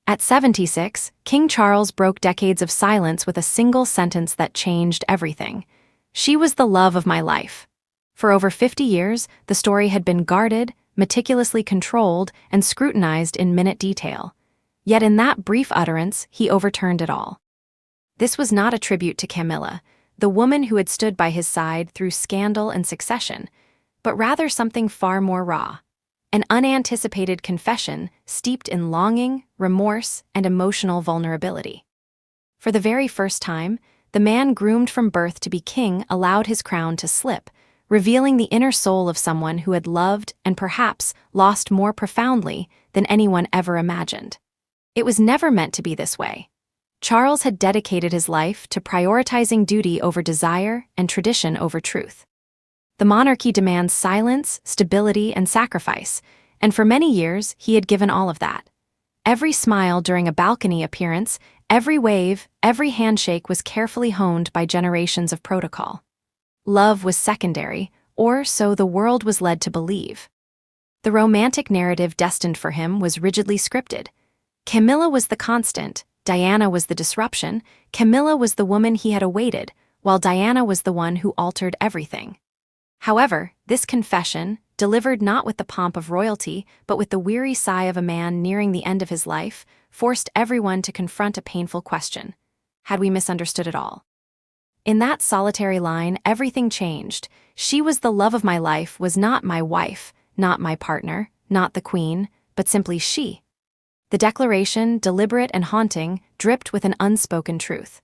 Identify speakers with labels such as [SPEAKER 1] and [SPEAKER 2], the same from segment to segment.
[SPEAKER 1] At 76, King Charles broke decades of silence with a single sentence that changed everything. "She was the love of my life." For over 50 years, the story had been guarded, meticulously controlled, and scrutinized in minute detail. Yet in that brief utterance, he overturned it all. This was not a tribute to Camila, the woman who had stood by his side through scandal and succession, but rather something far more raw. An unanticipated confession steeped in longing, remorse, and emotional vulnerability. For the very first time, the man groomed from birth to be king allowed his crown to slip, revealing the inner soul of someone who had loved and perhaps lost more profoundly than anyone ever imagined. It was never meant to be this way. Charles had dedicated his life to prioritizing duty over desire and tradition over truth. The monarchy demands silence, stability, and sacrifice, and for many years he had given all of that. Every smile during a balcony appearance, every wave, every handshake was carefully honed by generations of protocol. Love was secondary, or so the world was led to believe. The romantic narrative destined for him was rigidly scripted. Camilla was the constant, Diana was the disruption. Camilla was the woman he had awaited, while Diana was the one who altered everything. However, this confession, delivered not with the pomp of royalty, but with the weary sigh of a man nearing the end of his life, forced everyone to confront a painful question. Had we misunderstood it all? In that solitary line, everything changed. "She was the love of my life" was not my wife, not my partner, not the queen, but simply she. The declaration, deliberate and haunting, dripped with an unspoken truth.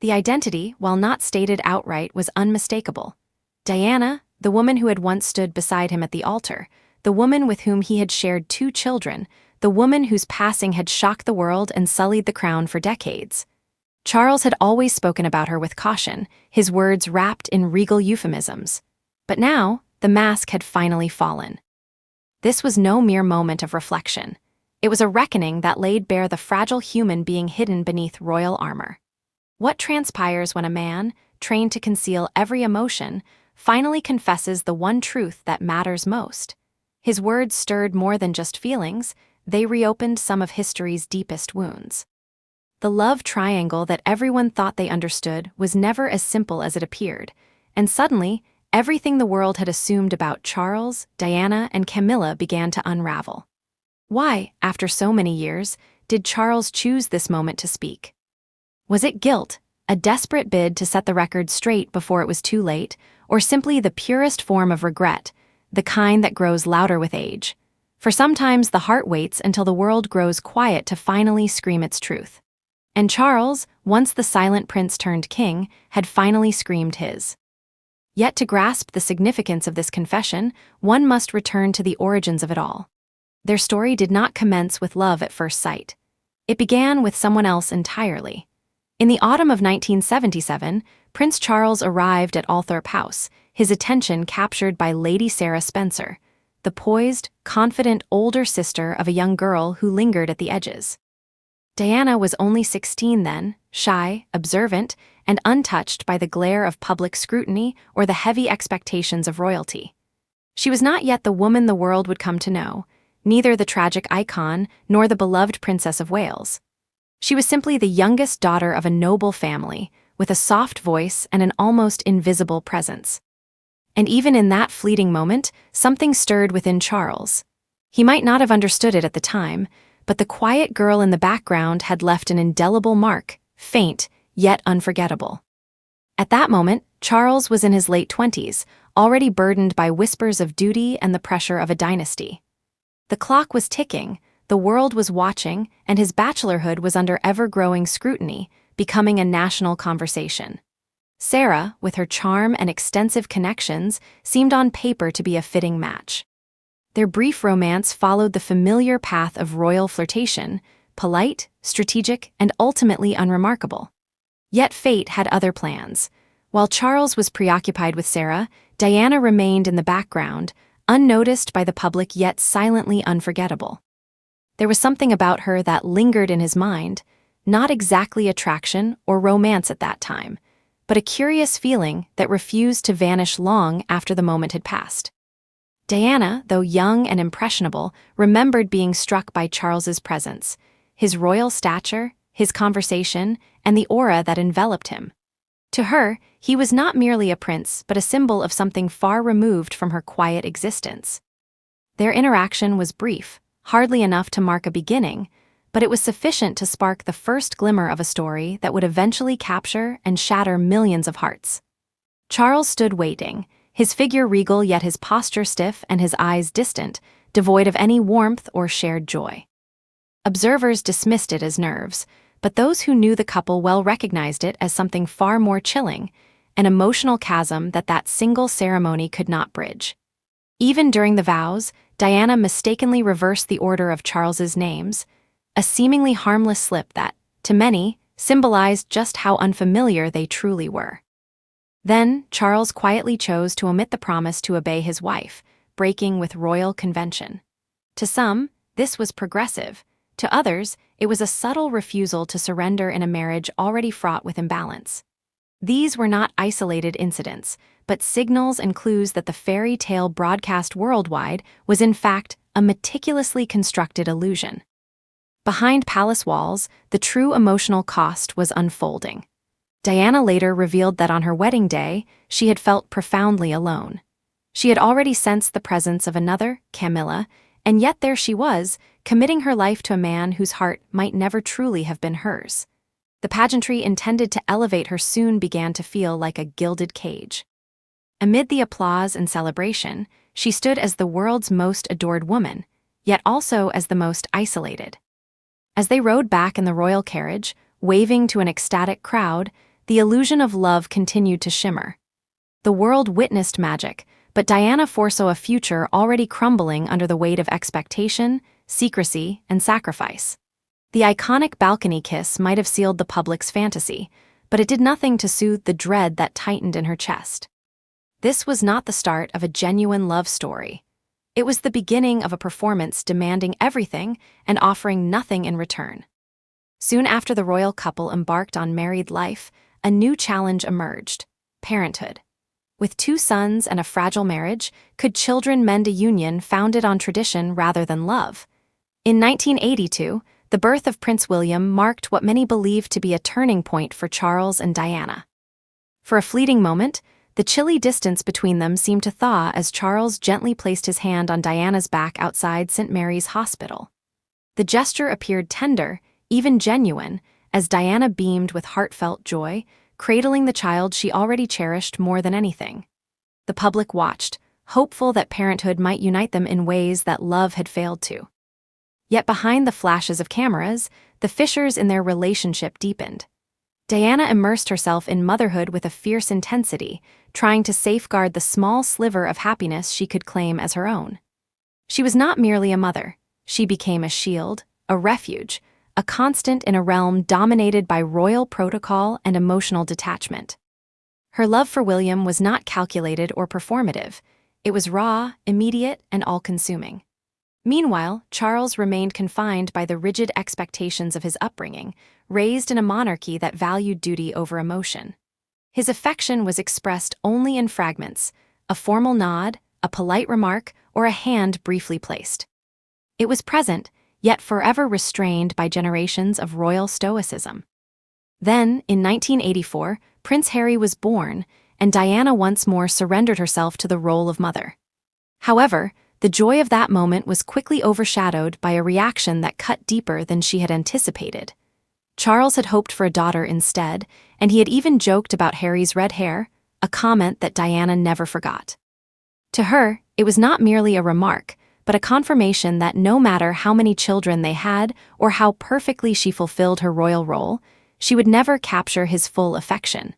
[SPEAKER 1] The identity, while not stated outright, was unmistakable. Diana, the woman who had once stood beside him at the altar, the woman with whom he had shared 2 children, the woman whose passing had shocked the world and sullied the crown for decades. Charles had always spoken about her with caution, his words wrapped in regal euphemisms. But now, the mask had finally fallen. This was no mere moment of reflection. It was a reckoning that laid bare the fragile human being hidden beneath royal armor. What transpires when a man, trained to conceal every emotion, finally confesses the one truth that matters most? His words stirred more than just feelings, they reopened some of history's deepest wounds. The love triangle that everyone thought they understood was never as simple as it appeared, and suddenly, everything the world had assumed about Charles, Diana, and Camilla began to unravel. Why, after so many years, did Charles choose this moment to speak? Was it guilt, a desperate bid to set the record straight before it was too late, or simply the purest form of regret, the kind that grows louder with age? For sometimes the heart waits until the world grows quiet to finally scream its truth. And Charles, once the silent prince turned king, had finally screamed his. Yet to grasp the significance of this confession, one must return to the origins of it all. Their story did not commence with love at first sight. It began with someone else entirely. In the autumn of 1977, Prince Charles arrived at Althorpe House, his attention captured by Lady Sarah Spencer, the poised, confident older sister of a young girl who lingered at the edges. Diana was only 16 then, shy, observant, and untouched by the glare of public scrutiny or the heavy expectations of royalty. She was not yet the woman the world would come to know, neither the tragic icon nor the beloved Princess of Wales. She was simply the youngest daughter of a noble family, with a soft voice and an almost invisible presence. And even in that fleeting moment, something stirred within Charles. He might not have understood it at the time, but the quiet girl in the background had left an indelible mark, faint, yet unforgettable. At that moment, Charles was in his late 20s, already burdened by whispers of duty and the pressure of a dynasty. The clock was ticking, the world was watching, and his bachelorhood was under ever-growing scrutiny, becoming a national conversation. Sarah, with her charm and extensive connections, seemed on paper to be a fitting match. Their brief romance followed the familiar path of royal flirtation, polite, strategic, and ultimately unremarkable. Yet fate had other plans. While Charles was preoccupied with Sarah, Diana remained in the background, unnoticed by the public yet silently unforgettable. There was something about her that lingered in his mind, not exactly attraction or romance at that time, but a curious feeling that refused to vanish long after the moment had passed. Diana, though young and impressionable, remembered being struck by Charles's presence, his royal stature, his conversation, and the aura that enveloped him. To her, he was not merely a prince but a symbol of something far removed from her quiet existence. Their interaction was brief, hardly enough to mark a beginning, but it was sufficient to spark the first glimmer of a story that would eventually capture and shatter millions of hearts. Charles stood waiting, his figure regal yet his posture stiff and his eyes distant, devoid of any warmth or shared joy. Observers dismissed it as nerves, but those who knew the couple well recognized it as something far more chilling, an emotional chasm that single ceremony could not bridge. Even during the vows, Diana mistakenly reversed the order of Charles's names, a seemingly harmless slip that, to many, symbolized just how unfamiliar they truly were. Then, Charles quietly chose to omit the promise to obey his wife, breaking with royal convention. To some, this was progressive. To others, it was a subtle refusal to surrender in a marriage already fraught with imbalance. These were not isolated incidents, but signals and clues that the fairy tale broadcast worldwide was in fact a meticulously constructed illusion. Behind palace walls, the true emotional cost was unfolding. Diana later revealed that on her wedding day, she had felt profoundly alone. She had already sensed the presence of another, Camila, and yet there she was, committing her life to a man whose heart might never truly have been hers. The pageantry intended to elevate her soon began to feel like a gilded cage. Amid the applause and celebration, she stood as the world's most adored woman, yet also as the most isolated. As they rode back in the royal carriage, waving to an ecstatic crowd, the illusion of love continued to shimmer. The world witnessed magic, but Diana foresaw a future already crumbling under the weight of expectation, secrecy, and sacrifice. The iconic balcony kiss might have sealed the public's fantasy, but it did nothing to soothe the dread that tightened in her chest. This was not the start of a genuine love story. It was the beginning of a performance demanding everything and offering nothing in return. Soon after the royal couple embarked on married life, a new challenge emerged: parenthood. With 2 sons and a fragile marriage, could children mend a union founded on tradition rather than love? In 1982, the birth of Prince William marked what many believed to be a turning point for Charles and Diana. For a fleeting moment, the chilly distance between them seemed to thaw as Charles gently placed his hand on Diana's back outside St. Mary's Hospital. The gesture appeared tender, even genuine, as Diana beamed with heartfelt joy, cradling the child she already cherished more than anything. The public watched, hopeful that parenthood might unite them in ways that love had failed to. Yet behind the flashes of cameras, the fissures in their relationship deepened. Diana immersed herself in motherhood with a fierce intensity, trying to safeguard the small sliver of happiness she could claim as her own. She was not merely a mother. She became a shield, a refuge, a constant in a realm dominated by royal protocol and emotional detachment. Her love for William was not calculated or performative. It was raw, immediate, and all-consuming. Meanwhile, Charles remained confined by the rigid expectations of his upbringing, raised in a monarchy that valued duty over emotion. His affection was expressed only in fragments: a formal nod, a polite remark, or a hand briefly placed. It was present, yet forever restrained by generations of royal stoicism. Then, in 1984, Prince Harry was born, and Diana once more surrendered herself to the role of mother. However, the joy of that moment was quickly overshadowed by a reaction that cut deeper than she had anticipated. Charles had hoped for a daughter instead, and he had even joked about Harry's red hair, a comment that Diana never forgot. To her, it was not merely a remark, but a confirmation that no matter how many children they had or how perfectly she fulfilled her royal role, she would never capture his full affection.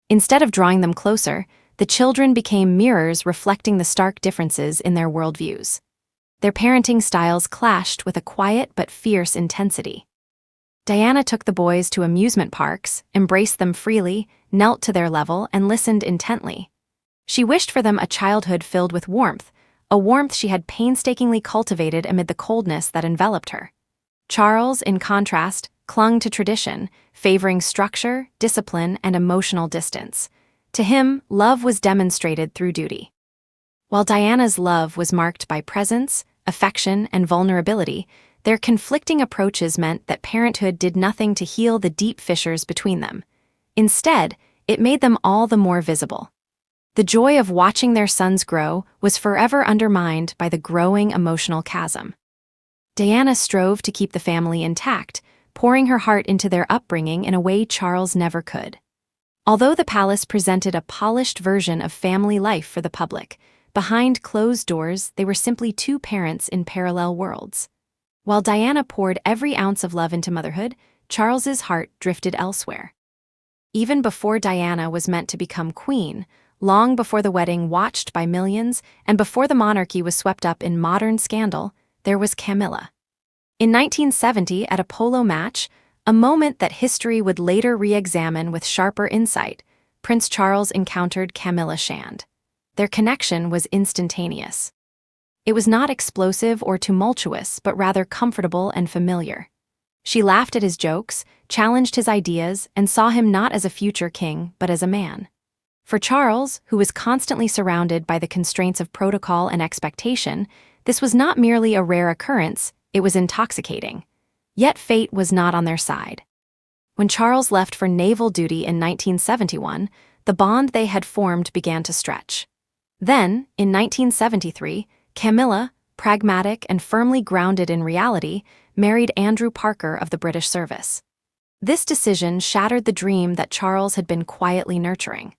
[SPEAKER 1] Instead of drawing them closer, the children became mirrors reflecting the stark differences in their worldviews. Their parenting styles clashed with a quiet but fierce intensity. Diana took the boys to amusement parks, embraced them freely, knelt to their level, and listened intently. She wished for them a childhood filled with warmth, a warmth she had painstakingly cultivated amid the coldness that enveloped her. Charles, in contrast, clung to tradition, favoring structure, discipline, and emotional distance. To him, love was demonstrated through duty. While Diana's love was marked by presence, affection, and vulnerability, Their conflicting approaches meant that parenthood did nothing to heal the deep fissures between them. Instead, it made them all the more visible. The joy of watching their sons grow was forever undermined by the growing emotional chasm. Diana strove to keep the family intact, pouring her heart into their upbringing in a way Charles never could. Although the palace presented a polished version of family life for the public, behind closed doors they were simply two parents in parallel worlds. While Diana poured every ounce of love into motherhood, Charles's heart drifted elsewhere. Even before Diana was meant to become queen, long before the wedding watched by millions, and before the monarchy was swept up in modern scandal, there was Camilla. In 1970, at a polo match, a moment that history would later re-examine with sharper insight, Prince Charles encountered Camilla Shand. Their connection was instantaneous. It was not explosive or tumultuous, but rather comfortable and familiar. She laughed at his jokes, challenged his ideas, and saw him not as a future king, but as a man. For Charles, who was constantly surrounded by the constraints of protocol and expectation, this was not merely a rare occurrence, it was intoxicating. Yet fate was not on their side. When Charles left for naval duty in 1971, the bond they had formed began to stretch. Then, in 1973, Camilla, pragmatic and firmly grounded in reality, married Andrew Parker of the British service. This decision shattered the dream that Charles had been quietly nurturing.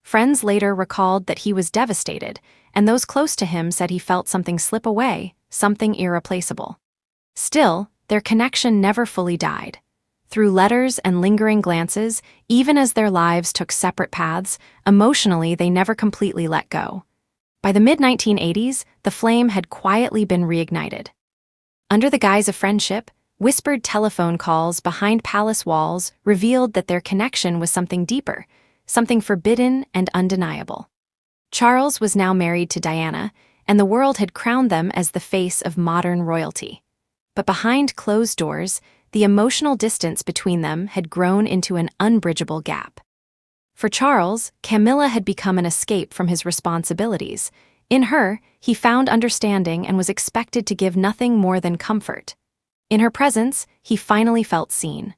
[SPEAKER 1] Friends later recalled that he was devastated, and those close to him said he felt something slip away, something irreplaceable. Still, their connection never fully died. Through letters and lingering glances, even as their lives took separate paths, emotionally they never completely let go. By the mid-1980s, the flame had quietly been reignited. Under the guise of friendship, whispered telephone calls behind palace walls revealed that their connection was something deeper, something forbidden and undeniable. Charles was now married to Diana, and the world had crowned them as the face of modern royalty. But behind closed doors, the emotional distance between them had grown into an unbridgeable gap. For Charles, Camilla had become an escape from his responsibilities. In her, he found understanding and was expected to give nothing more than comfort. In her presence, he finally felt seen.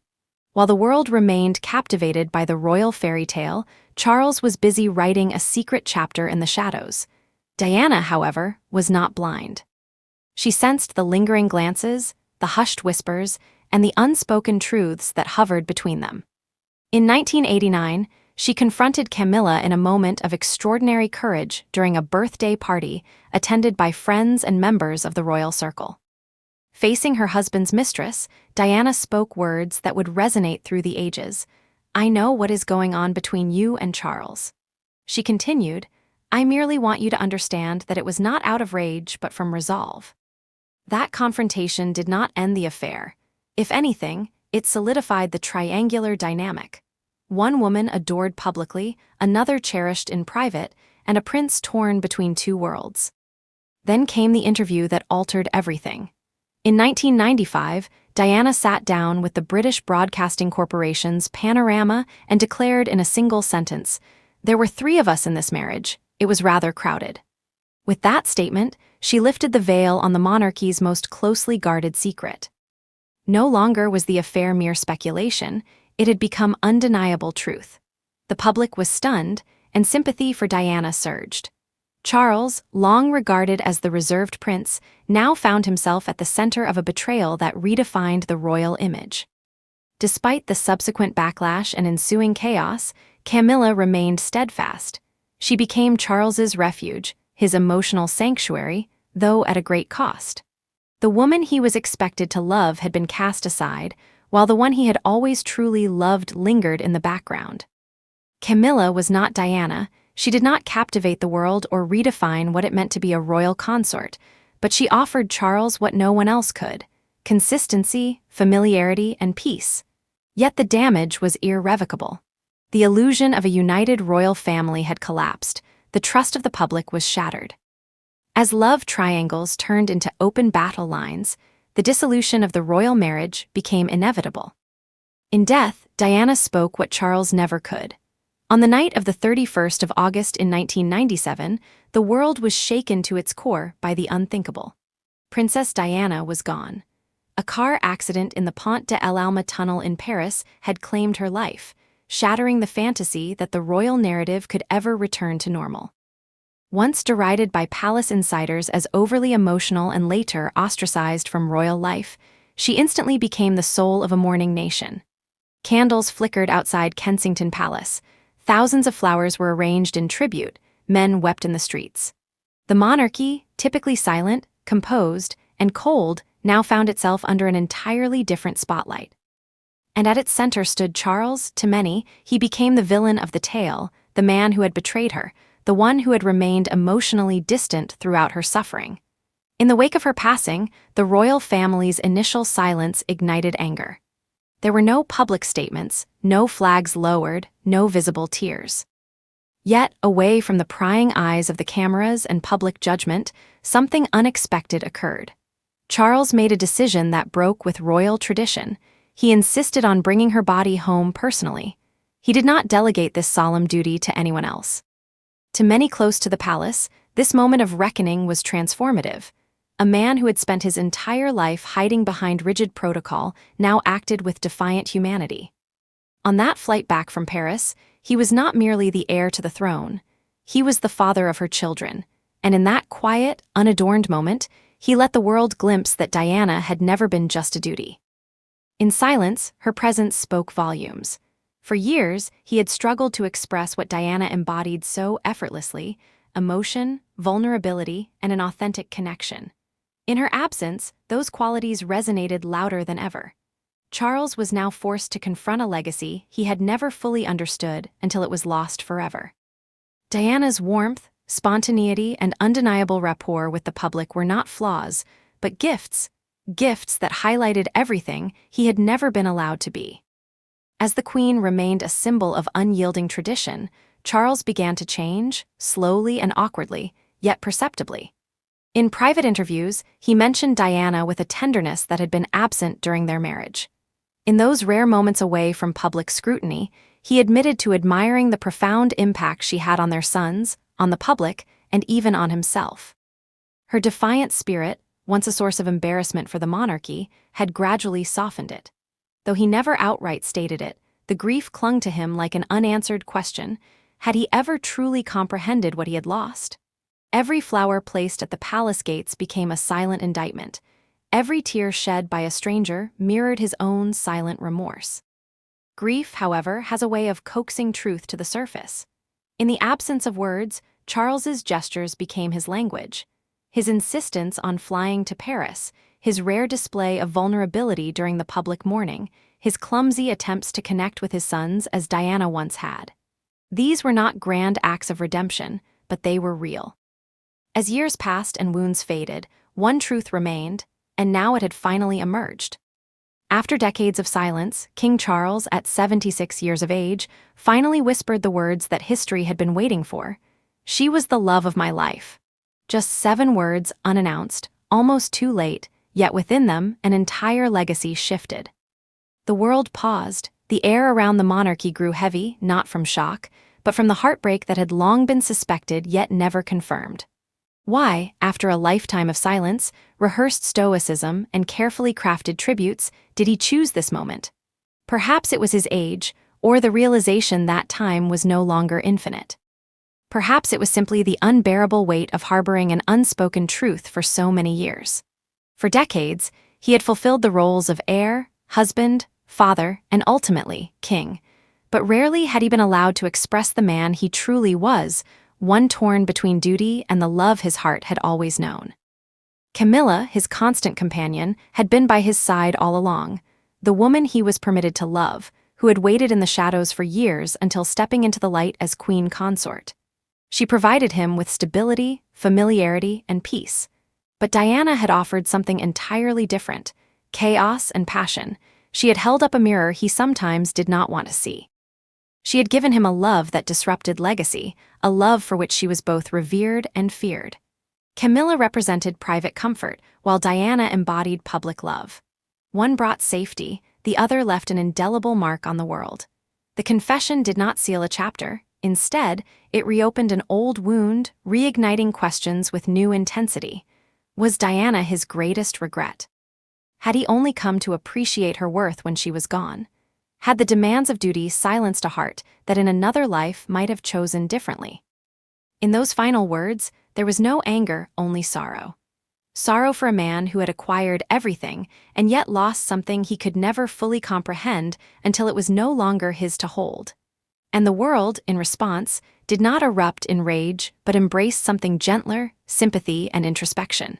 [SPEAKER 1] While the world remained captivated by the royal fairy tale, Charles was busy writing a secret chapter in the shadows. Diana, however, was not blind. She sensed the lingering glances, the hushed whispers, and the unspoken truths that hovered between them. In 1989, she confronted Camilla in a moment of extraordinary courage during a birthday party attended by friends and members of the royal circle. Facing her husband's mistress, Diana spoke words that would resonate through the ages. "I know what is going on between you and Charles." She continued, "I merely want you to understand that it was not out of rage but from resolve." That confrontation did not end the affair. If anything, it solidified the triangular dynamic. One woman adored publicly, another cherished in private, and a prince torn between two worlds. Then came the interview that altered everything. In 1995, Diana sat down with the British Broadcasting Corporation's Panorama and declared in a single sentence, "There were 3 of us in this marriage. It was rather crowded." With that statement, she lifted the veil on the monarchy's most closely guarded secret. No longer was the affair mere speculation, it had become undeniable truth. The public was stunned, and sympathy for Diana surged. Charles, long regarded as the reserved prince, now found himself at the center of a betrayal that redefined the royal image. Despite the subsequent backlash and ensuing chaos, Camilla remained steadfast. She became Charles's refuge, his emotional sanctuary, though at a great cost. The woman he was expected to love had been cast aside, while the one he had always truly loved lingered in the background. Camilla was not Diana. She did not captivate the world or redefine what it meant to be a royal consort, but she offered Charles what no one else could: consistency, familiarity, and peace. Yet the damage was irrevocable. The illusion of a united royal family had collapsed. The trust of the public was shattered. As love triangles turned into open battle lines, the dissolution of the royal marriage became inevitable. In death, Diana spoke what Charles never could. On the night of the 31st of August in 1997, the world was shaken to its core by the unthinkable. Princess Diana was gone. A car accident in the Pont de l'Alma tunnel in Paris had claimed her life, shattering the fantasy that the royal narrative could ever return to normal. Once derided by palace insiders as overly emotional and later ostracized from royal life, she instantly became the soul of a mourning nation. Candles flickered outside Kensington Palace. Thousands of flowers were arranged in tribute. Men wept in the streets. The monarchy, typically silent, composed, and cold, now found itself under an entirely different spotlight. And at its center stood Charles. To many, he became the villain of the tale, the man who had betrayed her, the one who had remained emotionally distant throughout her suffering. In the wake of her passing, the royal family's initial silence ignited anger. There were no public statements, no flags lowered, no visible tears. Yet, away from the prying eyes of the cameras and public judgment, something unexpected occurred. Charles made a decision that broke with royal tradition. He insisted on bringing her body home personally. He did not delegate this solemn duty to anyone else. To many close to the palace, this moment of reckoning was transformative. A man who had spent his entire life hiding behind rigid protocol now acted with defiant humanity. On that flight back from Paris, he was not merely the heir to the throne. He was the father of her children, and in that quiet, unadorned moment, he let the world glimpse that Diana had never been just a duty. In silence, her presence spoke volumes. For years, he had struggled to express what Diana embodied so effortlessly: emotion, vulnerability, and an authentic connection. In her absence, those qualities resonated louder than ever. Charles was now forced to confront a legacy he had never fully understood until it was lost forever. Diana's warmth, spontaneity, and undeniable rapport with the public were not flaws, but gifts that highlighted everything he had never been allowed to be. As the Queen remained a symbol of unyielding tradition, Charles began to change, slowly and awkwardly, yet perceptibly. In private interviews, he mentioned Diana with a tenderness that had been absent during their marriage. In those rare moments away from public scrutiny, he admitted to admiring the profound impact she had on their sons, on the public, and even on himself. Her defiant spirit, once a source of embarrassment for the monarchy, had gradually softened it. Though he never outright stated it, the grief clung to him like an unanswered question: had he ever truly comprehended what he had lost? Every flower placed at the palace gates became a silent indictment. Every tear shed by a stranger mirrored his own silent remorse. Grief, however, has a way of coaxing truth to the surface. In the absence of words, Charles's gestures became his language. His insistence on flying to Paris, his rare display of vulnerability during the public mourning, his clumsy attempts to connect with his sons as Diana once had. These were not grand acts of redemption, but they were real. As years passed and wounds faded, one truth remained, and now it had finally emerged. After decades of silence, King Charles, at 76 years of age, finally whispered the words that history had been waiting for. "She was the love of my life." Just 7 words, unannounced, almost too late, yet within them, an entire legacy shifted. The world paused. The air around the monarchy grew heavy, not from shock, but from the heartbreak that had long been suspected yet never confirmed. Why, after a lifetime of silence, rehearsed stoicism, and carefully crafted tributes, did he choose this moment? Perhaps it was his age, or the realization that time was no longer infinite. Perhaps it was simply the unbearable weight of harboring an unspoken truth for so many years. For decades, he had fulfilled the roles of heir, husband, father, and ultimately, king. But rarely had he been allowed to express the man he truly was, one torn between duty and the love his heart had always known. Camila, his constant companion, had been by his side all along, the woman he was permitted to love, who had waited in the shadows for years until stepping into the light as queen consort. She provided him with stability, familiarity, and peace. But Diana had offered something entirely different: chaos and passion. She had held up a mirror he sometimes did not want to see. She had given him a love that disrupted legacy, a love for which she was both revered and feared. Camilla represented private comfort, while Diana embodied public love. One brought safety, the other left an indelible mark on the world. The confession did not seal a chapter. Instead, it reopened an old wound, reigniting questions with new intensity. Was Diana his greatest regret? Had he only come to appreciate her worth when she was gone? Had the demands of duty silenced a heart that in another life might have chosen differently? In those final words, there was no anger, only sorrow. Sorrow for a man who had acquired everything and yet lost something he could never fully comprehend until it was no longer his to hold. And the world, in response, did not erupt in rage but embraced something gentler, sympathy and introspection.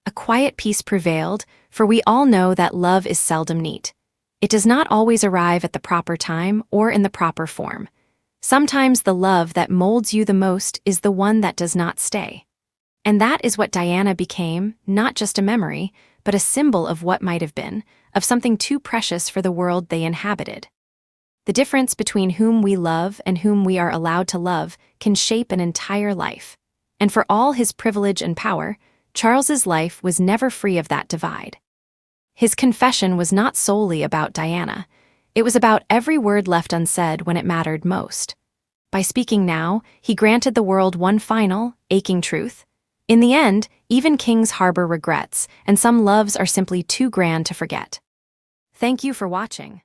[SPEAKER 1] A quiet peace prevailed, for we all know that love is seldom neat. It does not always arrive at the proper time or in the proper form. Sometimes the love that molds you the most is the one that does not stay. And that is what Diana became, not just a memory, but a symbol of what might have been, of something too precious for the world they inhabited. The difference between whom we love and whom we are allowed to love can shape an entire life. And for all his privilege and power, Charles's life was never free of that divide. His confession was not solely about Diana. It was about every word left unsaid when it mattered most. By speaking now, he granted the world one final, aching truth. In the end, even kings harbor regrets, and some loves are simply too grand to forget. Thank you for watching.